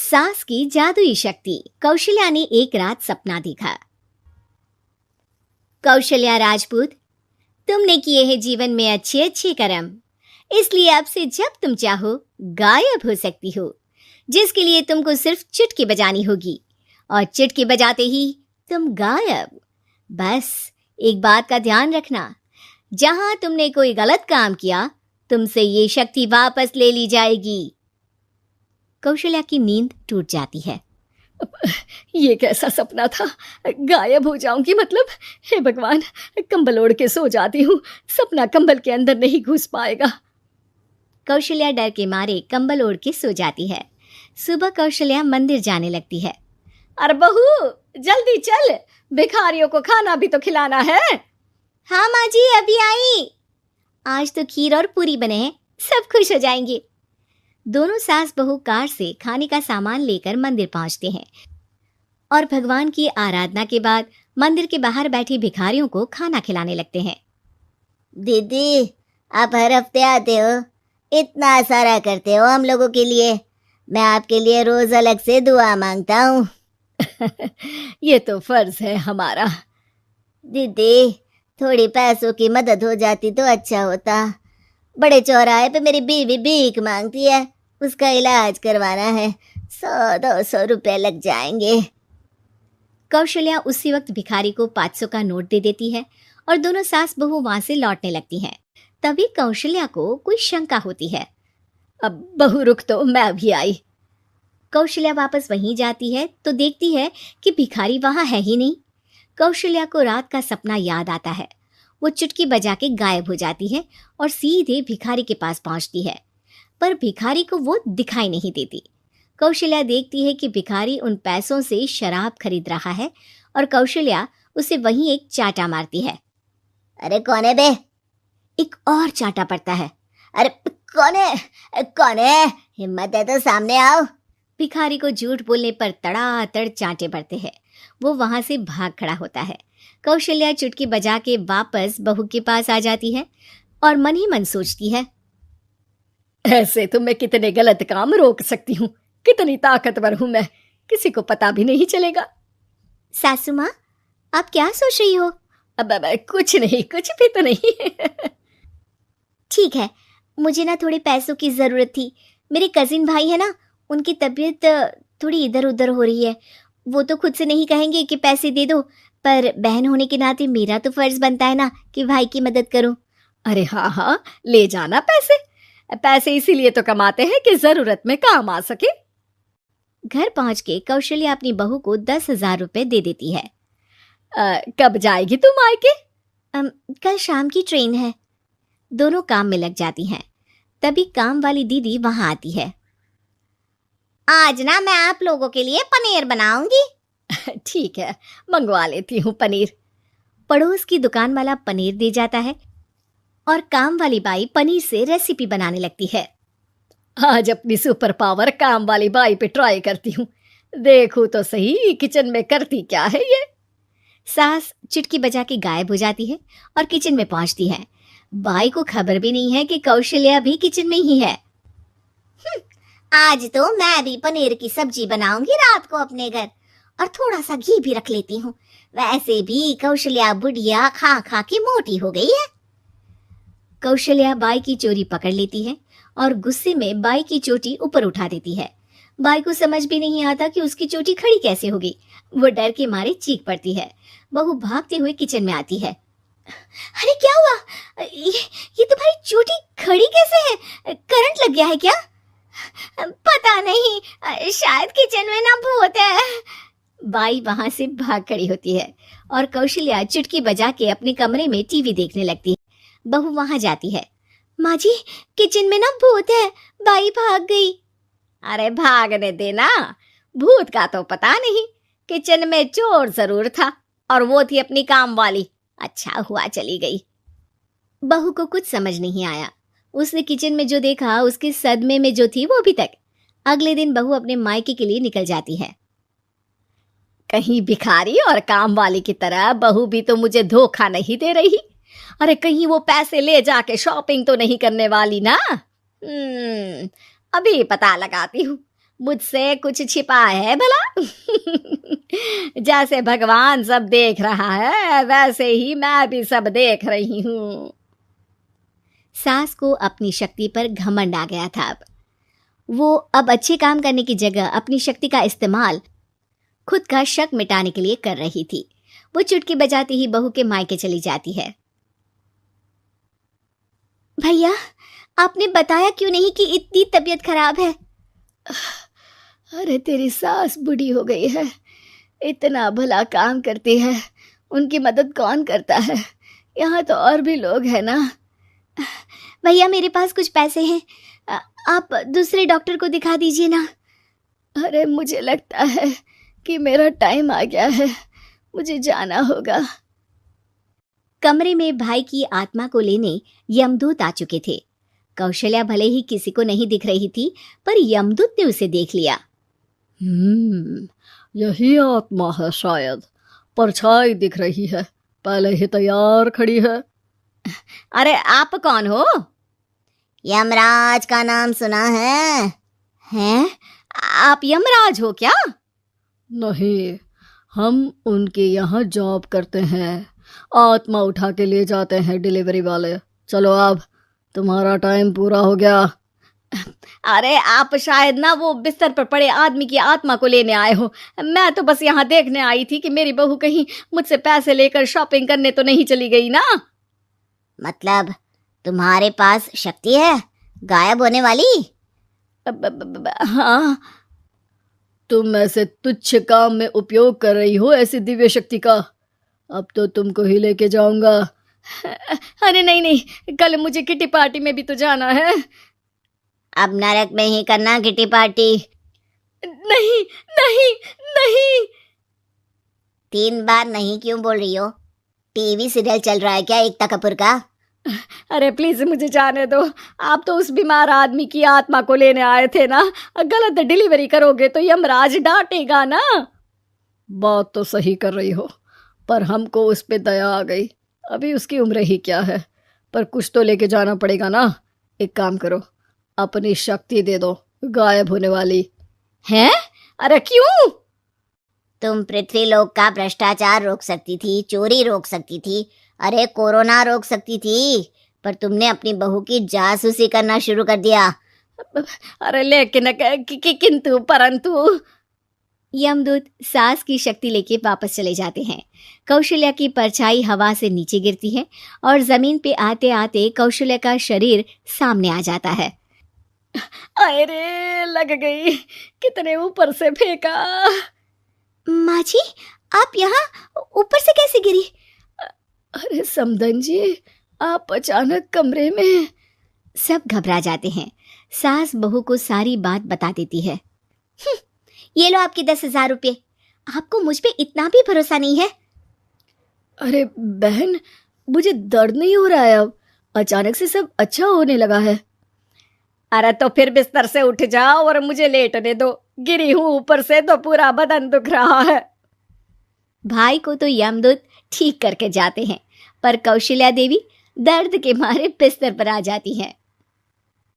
सास की जादुई शक्ति। कौशल्या ने एक रात सपना देखा। कौशल्या राजपूत, तुमने किए हैं जीवन में अच्छे अच्छे कर्म, इसलिए अब से जब तुम चाहो गायब हो सकती हो, जिसके लिए तुमको सिर्फ चुटकी बजानी होगी और चुटकी बजाते ही तुम गायब। बस एक बात का ध्यान रखना, जहां तुमने कोई गलत काम किया तुमसे ये शक्ति वापस ले ली जाएगी। कौशल्या की नींद टूट जाती है। ये कैसा सपना था? गायब हो जाऊंगी मतलब? हे भगवान, कंबल ओढ़ के सो जाती हूँ, सपना कंबल के अंदर नहीं घुस पाएगा। कौशल्या डर के मारे कंबल ओढ़ के सो जाती है। सुबह कौशल्या मंदिर जाने लगती है। अरे बहू, जल्दी चल, भिखारियों को खाना भी तो खिलाना है। हाँ माँ जी, अभी आई। आज तो खीर और पूरी बने हैं, सब खुश हो जाएंगे। दोनों सास बहू कार से खाने का सामान लेकर मंदिर पहुंचते हैं और भगवान की आराधना के बाद मंदिर के बाहर बैठे भिखारियों को खाना खिलाने लगते हैं। दीदी, आप हर हफ्ते आते हो, इतना सारा करते हो हम लोगों के लिए। मैं आपके लिए रोज अलग से दुआ मांगता हूँ। ये तो फर्ज है हमारा। दीदी, थोड़ी पैसों की मदद हो जाती तो अच्छा होता। बड़े चौराहे पे मेरी बीवी भीख मांगती है, उसका इलाज करवाना है, 100-200 रुपए लग जाएंगे। कौशल्या उसी वक्त भिखारी को 500 का नोट दे देती है और दोनों सास बहू वहां से लौटने लगती हैं। तभी कौशल्या को कोई शंका होती है। अब बहू रुक, तो मैं अभी आई। कौशल्या वापस वहीं जाती है तो देखती है कि भिखारी वहां है ही नहीं। कौशल्या को रात का सपना याद आता है। वो चुटकी बजा के गायब हो जाती है और सीधे भिखारी के पास पहुंचती है, पर भिखारी को वो दिखाई नहीं देती। कौशल्या देखती है कि भिखारी उन पैसों से शराब खरीद रहा है और कौशल्या उसे वहीं एक चाटा मारती है। अरे कौन है बे? एक और चाटा पड़ता है। अरे कौन है? कौन है? हिम्मत है तो सामने आओ। भिखारी को झूठ बोलने पर तड़ातड़ चांटे पड़ते हैं। वो वहां से भाग खड़ा होता है। कौशल्या चुटकी बजा के वापस बहू के पास आ जाती है और मन ही मन सोचती है, ऐसे तो मैं कितने गलत काम रोक सकती हूँ, कितनी ताकतवर हूँ मैं, किसी को पता भी नहीं चलेगा। सासू माँ, आप क्या सोच रही हो? अब कुछ नहीं, कुछ भी तो नहीं। ठीक है, मुझे ना थोड़े पैसों की जरूरत थी। मेरे कजिन भाई है ना, उनकी तबीयत थोड़ी इधर उधर हो रही है। वो तो खुद से नहीं कहेंगे कि पैसे दे दो, पर बहन होने के नाते मेरा तो फर्ज बनता है ना कि भाई की मदद करूं। अरे हाँ हाँ, ले जाना पैसे। पैसे इसीलिए तो कमाते हैं कि जरूरत में काम आ सके। घर पहुंच के कौशल्या अपनी बहू को 10,000 रुपए दे देती है। कब जाएगी तुम मायके? कल शाम की ट्रेन है। दोनों काम में लग जाती हैं। तभी काम वाली दीदी वहां आती है। आज ना मैं आप लोगों के लिए पनीर बनाऊंगी। ठीक है, मंगवा लेती हूँ पनीर। पड़ोस की दुकान वाला पनीर दे जाता है और काम वाली बाई पनीर से रेसिपी बनाने लगती है। आज अपनी सुपर पावर काम वाली बाई पे ट्राई करती हूँ, देखूं तो सही किचन में करती क्या है ये। सास चुटकी बजा के गायब हो जाती है और किचन में पहुंचती है। बाई को खबर भी नहीं है कि कौशल्या भी किचन में ही है। आज तो मैं भी पनीर की सब्जी बनाऊंगी रात को अपने घर, और थोड़ा सा घी भी रख लेती हूँ। वैसे भी कौशल्या बुढ़िया खा खा के मोटी हो गई है। कौशल्या बाई की चोरी पकड़ लेती है और गुस्से में बाई की चोटी ऊपर उठा देती है। बाई को समझ भी नहीं आता कि उसकी चोटी खड़ी कैसे होगी। वो डर के मारे चीख पड़ती है। बहू भागते हुए किचन में आती है। अरे क्या हुआ? ये तुम्हारी चोटी खड़ी कैसे है? करंट लग गया है क्या? पता नहीं, शायद किचन में ना भूत है। बाई वहां से भाग खड़ी होती है और कौशल्या चुटकी बजा के अपने कमरे में टीवी देखने लगती है। बहू वहां जाती है। माँ जी, किचन में ना भूत है, बाई भाग गई। अरे भागने देना, भूत का तो पता नहीं, किचन में चोर जरूर था और वो थी अपनी काम वाली। अच्छा हुआ चली गई। बहू को कुछ समझ नहीं आया। उसने किचन में जो देखा उसके सदमे में जो थी वो अभी तक। अगले दिन बहू अपने मायके के लिए निकल जाती है। कहीं भिखारी और काम वाली की तरह बहू भी तो मुझे धोखा नहीं दे रही। अरे कहीं वो पैसे ले जाके शॉपिंग तो नहीं करने वाली ना। अभी पता लगाती हूँ। मुझसे कुछ छिपा है भला? जैसे भगवान सब देख रहा है वैसे ही मैं भी सब देख रही हूँ। सास को अपनी शक्ति पर घमंड आ गया था। वो अब अच्छे काम करने की जगह अपनी शक्ति का इस्तेमाल खुद का शक मिटाने के लिए कर रही थी। वो चुटकी बजाते ही बहू के मायके चली जाती है। भैया, आपने बताया क्यों नहीं कि इतनी तबीयत खराब है? अरे तेरी सास बूढ़ी हो गई है, इतना भला काम करती है, उनकी मदद कौन करता है? यहाँ तो और भी लोग हैं ना। भैया, मेरे पास कुछ पैसे हैं, आप दूसरे डॉक्टर को दिखा दीजिए ना। अरे मुझे लगता है कि मेरा टाइम आ गया है, मुझे जाना होगा। कमरे में भाई की आत्मा को लेने यमदूत आ चुके थे। कौशल्या भले ही किसी को नहीं दिख रही थी, पर यमदूत ने उसे देख लिया। यही आत्मा है शायद, परछाई दिख रही है, पहले ही तैयार खड़ी है। अरे आप कौन हो? यमराज का नाम सुना है? हैं? आप यमराज हो क्या? नहीं, हम उनके यहाँ जॉब करते हैं, आत्मा उठा के ले जाते हैं डिलीवरी वाले। चलो अब तुम्हारा टाइम पूरा हो गया। अरे आप शायद ना वो बिस्तर पर पड़े आदमी की आत्मा को लेने आए हो। मैं तो बस यहाँ देखने आई थी कि मेरी बहू कहीं मुझसे पैसे लेकर शॉपिंग करने तो नहीं चली गई ना। मतलब तुम्हारे पास शक्ति है गायब होने वाली? हाँ। तुम ऐसे तुच्छ काम में उपयोग कर रही हो ऐसी दिव्य शक्ति का। अब तो तुमको ही लेके जाऊंगा। अरे नहीं नहीं, कल मुझे किटी पार्टी में भी तो जाना है। अब नरक में ही करना किटी पार्टी। नहीं नहीं नहीं। 3 बार नहीं क्यों बोल रही हो? टीवी सीरियल चल रहा है क्या एकता कपूर का? अरे प्लीज मुझे जाने दो। आप तो उस बीमार आदमी की आत्मा को लेने आए थे ना, गलत डिलीवरी करोगे तो यमराज डांटेगा ना। बात तो सही कर रही हो, पर हमको उस पे दया आ गई। अभी उसकी उम्र ही क्या है, पर कुछ तो लेके जाना पड़ेगा ना। एक काम करो, अपनी शक्ति दे दो, गायब होने वाली है। अरे क्यों? तुम पृथ्वीलोक का भ्रष्टाचार रोक सकती थी, चोरी रोक सकती थी, अरे कोरोना रोक सकती थी, पर तुमने अपनी बहू की जासूसी करना शुरू कर दिया। अरे लेकिन किंतु परंतु। यमदूत सास की शक्ति लेके वापस चले जाते हैं। कौशल्या की परछाई हवा से नीचे गिरती है और जमीन पे आते आते कौशल्या का शरीर सामने आ जाता है। अरे लग गई, कितने ऊपर से फेंका। माँ जी, आप यहाँ ऊपर से कैसे गिरी? अरे समधन जी, आप अचानक कमरे में। सब घबरा जाते हैं। सास बहू को सारी बात बता देती है। ये लो आपके 10,000 रुपये। आपको मुझ पे इतना भी भरोसा नहीं है? अरे बहन, मुझे दर्द नहीं हो रहा है, अब अचानक से सब अच्छा होने लगा है। अरे तो फिर बिस्तर से उठ जाओ और मुझे लेटने दो, गिरी हूं ऊपर से तो पूरा बदन दुख रहा है। भाई को तो यमदूत ठीक करके जाते हैं, पर कौशल्या देवी दर्द के मारे बिस्तर पर आ जाती हैं।